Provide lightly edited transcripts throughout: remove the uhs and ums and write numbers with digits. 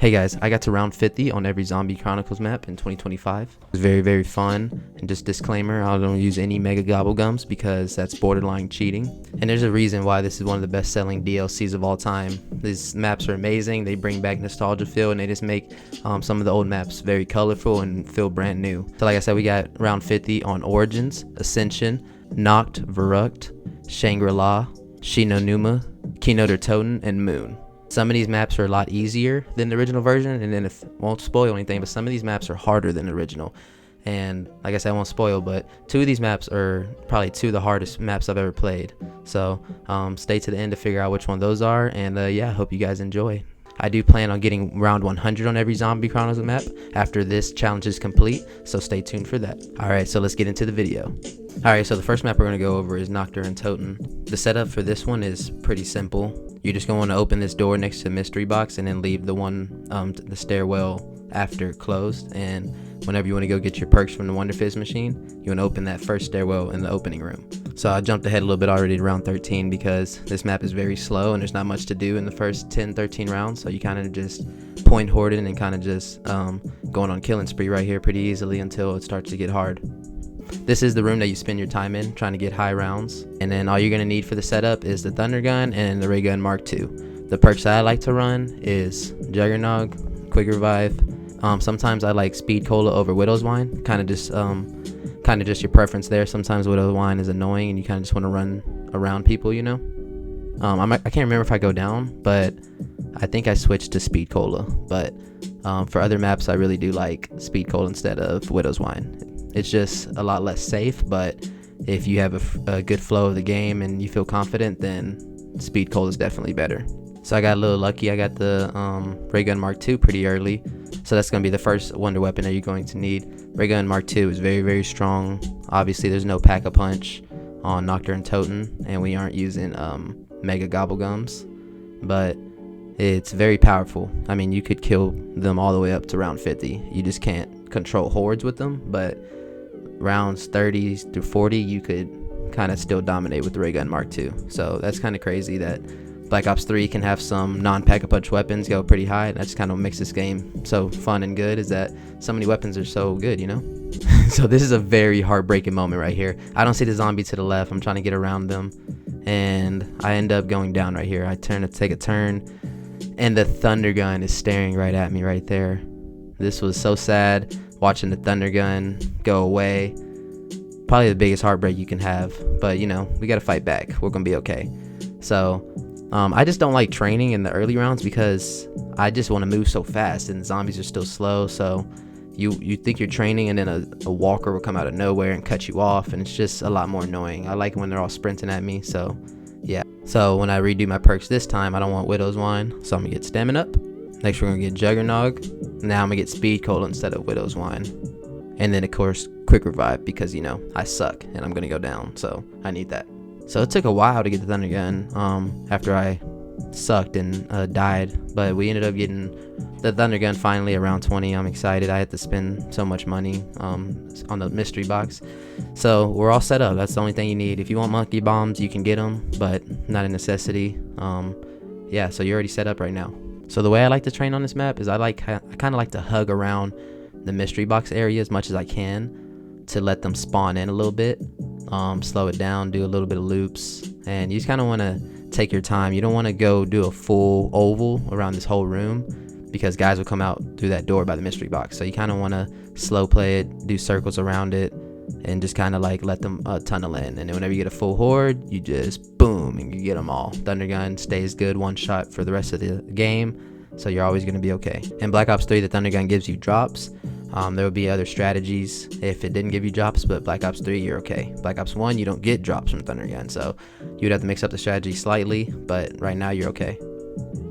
Hey guys, I got to round 50 on every Zombie Chronicles map in 2025. It was very, very fun. And just disclaimer, I don't use any mega gobble gums because that's borderline cheating. And there's a reason why this is one of the best selling DLCs of all time. These maps are amazing. They bring back nostalgia feel and they just make some of the old maps very colorful and feel brand new. So like I said, we got round 50 on Origins, Ascension, Nacht, Verrucht, Shangri-La, Shinonuma, Kino der Toten, and Moon. Some of these maps are a lot easier than the original version, and then it won't spoil anything, but some of these maps are harder than the original. And like I said, I won't spoil, but two of these maps are probably two of the hardest maps I've ever played. So stay to the end to figure out which one those are, and yeah, hope you guys enjoy. I do plan on getting round 100 on every Zombie Chronicles map after this challenge is complete, so stay tuned for that. Alright, so let's get into the video. Alright, so the first map we're going to go over is Nacht der Untoten. The setup for this one is pretty simple. You're just going to want to open this door next to the mystery box and then leave the one, the stairwell after closed. And whenever you want to go get your perks from the Wonder Fizz machine, you want to open that first stairwell in the opening room. So I jumped ahead a little bit already to round 13 because this map is very slow and there's not much to do in the first 10-13 rounds. So you kind of just point hoarding and kind of just going on a killing spree right here pretty easily until it starts to get hard. This is the room that you spend your time in trying to get high rounds, and then all you're going to need for the setup is the Thunder Gun and the Ray Gun Mark II. The perks that I like to run is Juggernog, Quick Revive. Sometimes I like Speed Cola over Widow's Wine, kind of just your preference there. Sometimes Widow's Wine is annoying and you kind of just want to run around people, you know. I can't remember if I go down, but I think I switched to Speed Cola. But for other maps, I really do like Speed Cola instead of Widow's Wine. It's just a lot less safe, but if you have a good flow of the game and you feel confident, then Speed Cola is definitely better. So I got a little lucky. I got the Ray Gun Mark II pretty early, so that's going to be the first wonder weapon that you're going to need. Ray Gun Mark II is very, very strong. Obviously, there's no pack-a-punch on Nacht der Untoten, and we aren't using mega gobblegums, but it's very powerful. I mean, you could kill them all the way up to round 50. You just can't control hordes with them, but rounds 30 through 40 you could kind of still dominate with the Ray Gun Mark II. So that's kind of crazy that Black Ops 3 can have some non-pack-a-punch weapons go pretty high, and that just kind of makes this game so fun and good, is that so many weapons are so good, you know. So this is a very heartbreaking moment right here. I don't see the zombie to the left. I'm trying to get around them and I end up going down right here. I turn to take a turn and the Thunder Gun is staring right at me right there. This was so sad, watching the Thunder Gun go away. Probably the biggest heartbreak you can have, but you know, we gotta fight back. We're gonna be okay. So I just don't like training in the early rounds because I just want to move so fast and the zombies are still slow. So you think you're training and then a walker will come out of nowhere and cut you off, and it's just a lot more annoying. I like when they're all sprinting at me. So yeah, so when I redo my perks this time, I don't want Widow's Wine, so I'm gonna get Stamina Up. Next we're gonna get Juggernog. Now I'm gonna get Speed Cola instead of Widow's Wine. And then of course Quick Revive, because you know I suck and I'm gonna go down, so I need that. So it took a while to get the Thunder Gun after I sucked and died, but we ended up getting the Thunder Gun finally around 20. I'm excited. I had to spend so much money on the mystery box. So we're all set up. That's the only thing you need. If you want monkey bombs, you can get them, but not a necessity. Yeah, so you're already set up right now. So the way I like to train on this map is I kind of like to hug around the mystery box area as much as I can to let them spawn in a little bit, slow it down, do a little bit of loops, and you just kind of want to take your time. You don't want to go do a full oval around this whole room because guys will come out through that door by the mystery box. So you kind of want to slow play it, do circles around it, and just kind of like let them tunnel in. And then whenever you get a full horde, you just boom and you get them all. Thunder Gun stays good one shot for the rest of the game, so you're always going to be okay. In Black Ops 3, the Thunder Gun gives you drops. There will be other strategies if it didn't give you drops, but Black Ops 3 you're okay. Black Ops 1 you don't get drops from Thunder Gun, so you'd have to mix up the strategy slightly, but right now you're okay.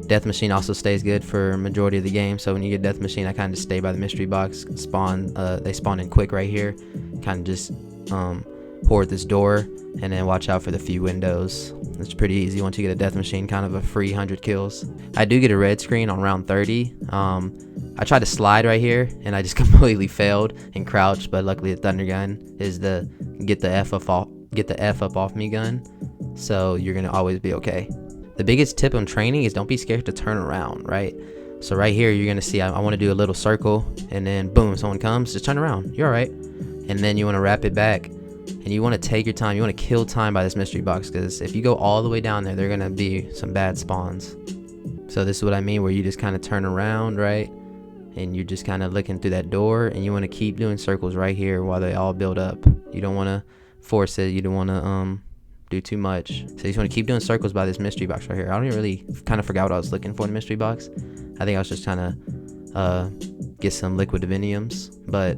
Death Machine also stays good for majority of the game, so when you get Death Machine I kind of stay by the mystery box. They spawn in quick right here, kind of just hoard this door and then watch out for the few windows. It's pretty easy once you get a Death Machine, kind of a free 100 kills. I do get a red screen on round 30. I tried to slide right here and I just completely failed and crouched, but luckily the Thunder Gun is the get the F up off me gun, so you're gonna always be okay. The biggest tip on training is don't be scared to turn around, right? So right here, you're gonna see I want to do a little circle, and then boom, someone comes, just turn around, you're all right. And then you want to wrap it back, and you want to take your time. You want to kill time by this mystery box, because if you go all the way down there, they're gonna be some bad spawns. So this is what I mean, where you just kind of turn around, right? And you're just kind of looking through that door, and you want to keep doing circles right here while they all build up. You don't want to force it. You don't want to do too much. So you just want to keep doing circles by this mystery box right here. I don't even really kind of forgot what I was looking for in the mystery box. I think I was just trying to get some liquid diviniums, but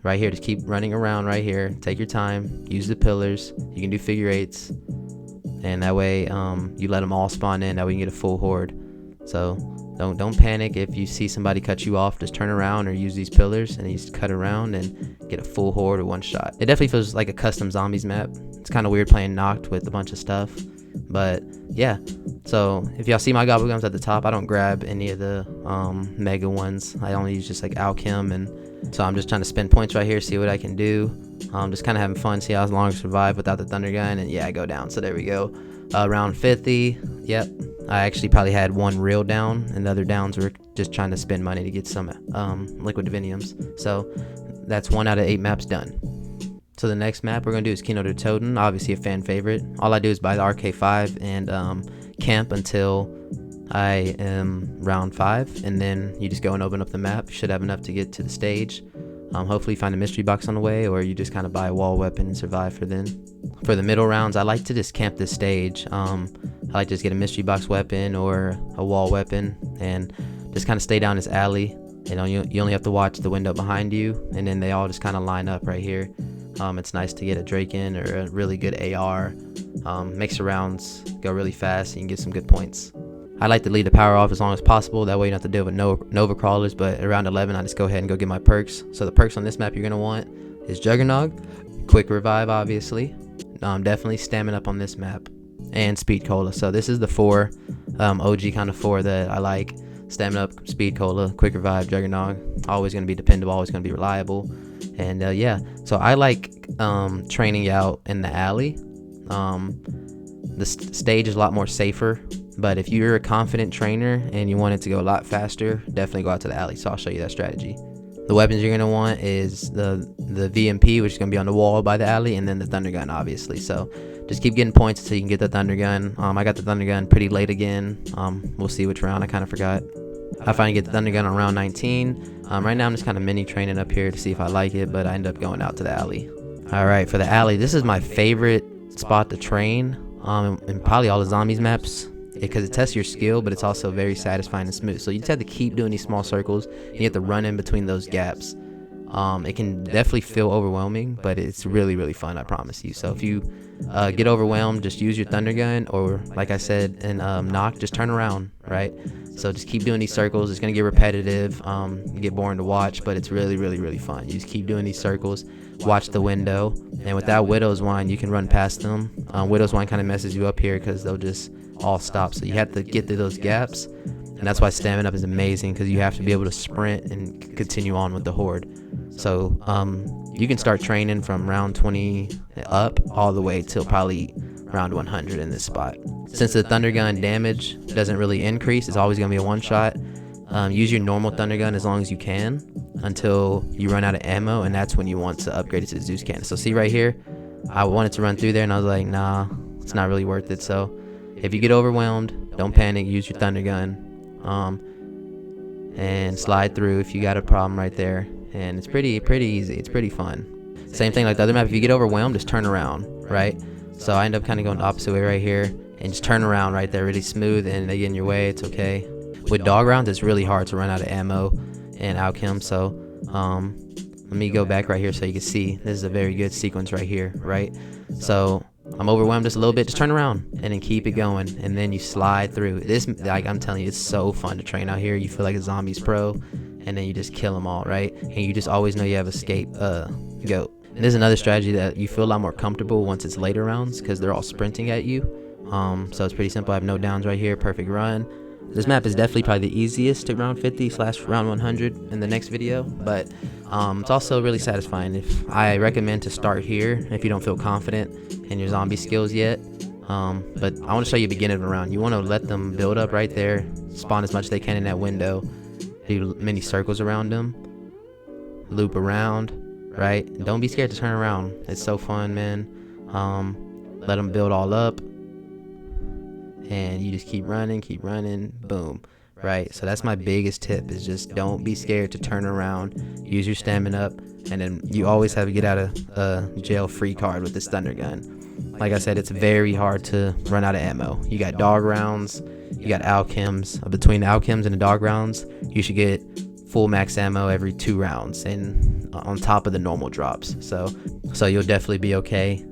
right here, just keep running around right here. Take your time. Use the pillars. You can do figure eights, and that way you let them all spawn in. That way you can get a full horde. So don't panic if you see somebody cut you off. Just turn around or use these pillars, and you just cut around and get a full horde or one shot. It definitely feels like a custom zombies map. It's kind of weird playing Noct with a bunch of stuff, but yeah. So if y'all see my gobblegums at the top, I don't grab any of the mega ones. I only use just like alchem, and so I'm just trying to spend points right here, see what I can do. Just kind of having fun, see how long I survive without the thunder gun, and yeah, I go down. So there we go. Round 50. Yep. I actually probably had one real down, and the other downs were just trying to spend money to get some liquid diviniums. So that's 1 out of 8 maps done. So the next map we're going to do is Kino der Toten, obviously a fan favorite. All I do is buy the RK5 and camp until I am round 5, and then you just go and open up the map. You should have enough to get to the stage. Hopefully find a mystery box on the way, or you just kind of buy a wall weapon and survive for then. For the middle rounds, I like to just camp this stage. I like to just get a mystery box weapon or a wall weapon and just kind of stay down this alley. You know, you only have to watch the window behind you, and then they all just kind of line up right here. It's nice to get a Draken or a really good AR. Makes the rounds go really fast, and you can get some good points. I like to leave the power off as long as possible. That way you don't have to deal with Nova crawlers. But around 11, I just go ahead and go get my perks. So the perks on this map you're going to want is Juggernog, Quick Revive, obviously. Definitely Stamina up on this map, and Speed Cola. So this is the 4 OG kind of 4 that I like. Stamina up, Speed Cola, Quick Revive, Juggernog. Always going to be dependable, always going to be reliable. And yeah, so I like training out in the alley. The stage is a lot more safer, but if you're a confident trainer and you want it to go a lot faster, definitely go out to the alley. So I'll show you that strategy. The weapons you're going to want is the VMP, which is going to be on the wall by the alley, and then the thunder gun, obviously. So just keep getting points until you can get the thunder gun. I got the thunder gun pretty late again. We'll see which round. I kind of forgot. I finally get the thunder gun on round 19. Right now I'm just kind of mini training up here to see if I like it, but I end up going out to the alley. All right, for the alley, this is my favorite spot to train in probably all the zombies maps, because it tests your skill, but it's also very satisfying and smooth. So you just have to keep doing these small circles, and you have to run in between those gaps. It can definitely feel overwhelming, but it's really, really fun, I promise you. So if you get overwhelmed, just use your thunder gun, or like I said in Noct, just turn around, right? So just keep doing these circles. It's going to get repetitive, get boring to watch, but it's really, really, really fun. You just keep doing these circles, watch the window, and with that Widow's Wine, you can run past them. Widow's Wine kind of messes you up here because they'll just all stop. So you have to get through those gaps, and that's why Stamina Up is amazing, because you have to be able to sprint and continue on with the horde. So you can start training from round 20 up all the way till probably round 100 in this spot. Since the thunder gun damage doesn't really increase, it's always going to be a one shot. Use your normal thunder gun as long as you can until you run out of ammo, and that's when you want to upgrade it to the Zeus cannon. So see right here, I wanted to run through there, and I was like, nah, it's not really worth it. So if you get overwhelmed, don't panic, use your thunder gun, and slide through if you got a problem right there. And it's pretty easy. It's pretty fun. Same thing like the other map. If you get overwhelmed, just turn around, right? So I end up kind of going the opposite way right here, and just turn around right there, really smooth, and they get in your way. It's okay. With dog rounds, it's really hard to run out of ammo and outcome. So let me go back right here so you can see this is a very good sequence right here, right? So I'm overwhelmed just a little bit, just turn around and then keep it going, and then you slide through. This, like I'm telling you, it's so fun to train out here. You feel like a zombies pro, and then you just kill them all, right? And you just always know you have escape goat. And there's another strategy that you feel a lot more comfortable once it's later rounds, because they're all sprinting at you. So it's pretty simple. I have no downs right here, perfect run. This map is definitely probably the easiest to round 50/round 100 in the next video, but it's also really satisfying. I recommend to start here if you don't feel confident in your zombie skills yet. But I want to show you the beginning of the round. You want to let them build up right there, spawn as much as they can in that window, do many circles around them, loop around, right? And don't be scared to turn around. It's so fun, man. Let them build all up, and you just keep running, boom, right? So that's my biggest tip, is just don't be scared to turn around, use your stamina up, and then you always have to get out of jail free card with this thunder gun. Like I said, it's very hard to run out of ammo. You got dog rounds, you got alchems. Between the alchems and the dog rounds, you should get full max ammo every 2 rounds, and on top of the normal drops. So you'll definitely be okay.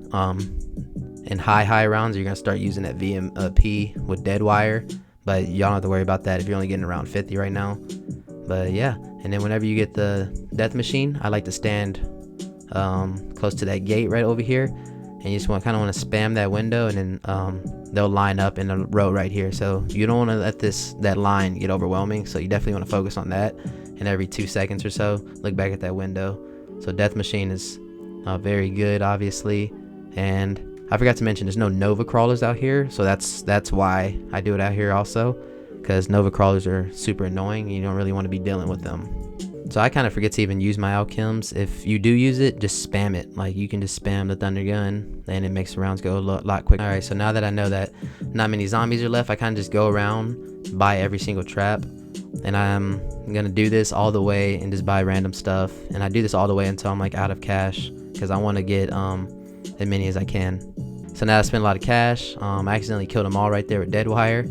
In high rounds, you're gonna start using that VMP with dead wire, but y'all don't have to worry about that if you're only getting around 50 right now. But yeah, and then whenever you get the death machine, I like to stand close to that gate right over here, and you just kind of want to spam that window, and then they'll line up in a row right here. So you don't want to let that line get overwhelming, so you definitely want to focus on that. And every 2 seconds or so, look back at that window. So death machine is very good, obviously. And I forgot to mention, there's no Nova crawlers out here, so that's why I do it out here also, because Nova crawlers are super annoying and you don't really want to be dealing with them. So I kind of forget to even use my alchems. If you do use it, just spam it. Like, you can just spam the thunder gun, and it makes the rounds go a lot quicker. Alright, so now that I know that not many zombies are left, I kind of just go around, buy every single trap, and I'm gonna do this all the way and just buy random stuff. And I do this all the way until I'm like out of cash, because I want to get as many as I can. So now I spent a lot of cash. I accidentally killed them all right there with dead wire,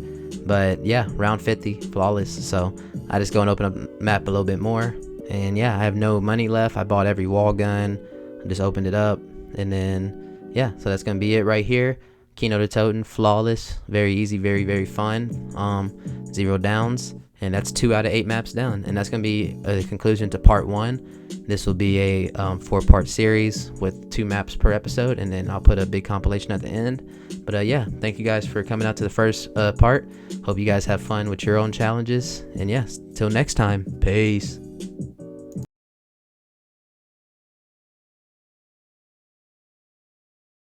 but yeah, round 50, flawless. So I just go and open up the map a little bit more, and yeah, I have no money left. I bought every wall gun, I just opened it up, and then yeah, so that's gonna be it right here. Kino der Toten, flawless, very easy, very fun. 0 downs, and that's 2 out of 8 maps down, and that's gonna be a conclusion to part 1. This will be a 4-part series with 2 maps per episode, and then I'll put a big compilation at the end. But yeah, thank you guys for coming out to the first part. Hope you guys have fun with your own challenges, and yes, till next time, peace.